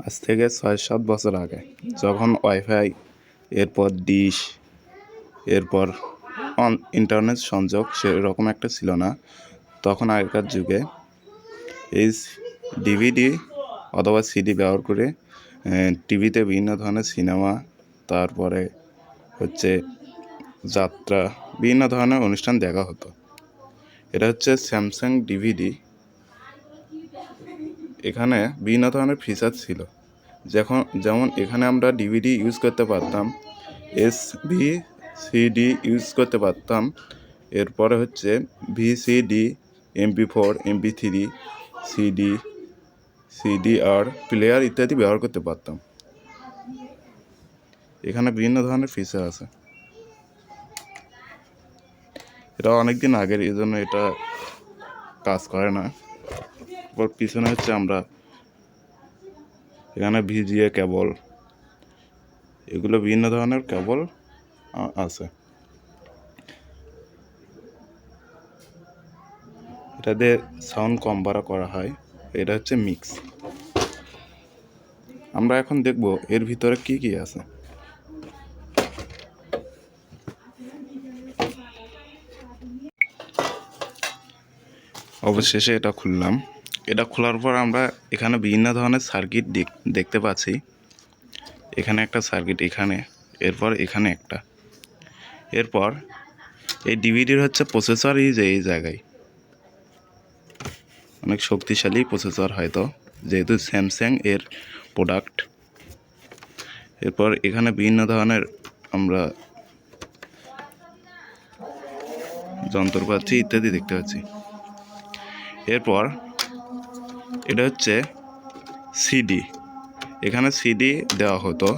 আজ থেকে ৬-৭ বছর আগে যখন ওয়াইফাই, এরপর ডিশ, এরপর ইন্টারনেট সংযোগ সেরকম একটা ছিল না, তখন আগেকার যুগে এই ডিভিডি অথবা সিডি ব্যবহার করে টিভিতে বিভিন্ন ধরনের সিনেমা, তারপরে হচ্ছে যাত্রা, বিভিন্ন ধরনের অনুষ্ঠান দেখা হতো। এটা হচ্ছে স্যামসাং ডিভিডি। এখানে বিভিন্ন ধরনের ফিচার ছিল, যেমন এখানে আমরা ডিভিডি ইউজ করতে পারতাম, সিডি ইউজ করতে পারতাম, এরপরে হচ্ছে VCD, MP4, MP3, CDR player ইত্যাদি ব্যবহার করতে পারতাম। এখানে বিভিন্ন ধরনের ফিচার আছে। এটা অনেক দিন আগের, এই জন্য এটা কাজ করে না। এরপর পিছনে হচ্ছে আমরা এখানে ভিজিএ কেবল, এগুলো বিভিন্ন ধরনের কেবল আছে। এটা দিয়ে সাউন্ড কম বাড়া করা হয়। এটা হচ্ছে মিক্স। আমরা এখন দেখব এর ভিতরে কি কি আছে। অবশেষে এটা খুললাম। এটা খোলার পর আমরা এখানে বিভিন্ন ধরনের সার্কিট দেখতে পাচ্ছি। এখানে একটা সার্কিট, এরপর এখানে একটা। এরপর এই ডিভিডির হচ্ছে প্রসেসর এই জায়গায় অনেক শক্তিশালী প্রসেসর, হয়তো যেহেতু স্যামসাং এর প্রোডাক্ট। এরপর এখানে বিভিন্ন ধরনের আমরা যন্ত্রপাতি ইত্যাদি দেখতে পাচ্ছি। এরপর এটা হচ্ছে সিডি। এখানে সিডি দেওয়া হতো,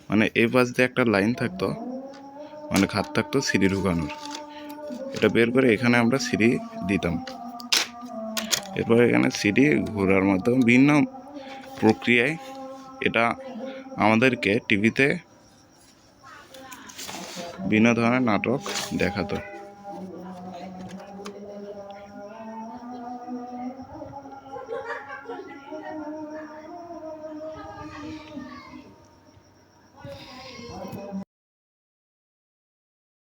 মানে এই পাশ দিয়ে একটা লাইন থাকতো, মানে খাত থাকতো সিডি ঢুকানোর। এটা বের করে এখানে আমরা সিডি দিতাম। এরপর এখানে সিডি ঘোরার মাধ্যমে বিভিন্ন প্রক্রিয়ায় এটা আমাদেরকে টিভিতে বিভিন্ন ধরনের নাটক দেখাতো।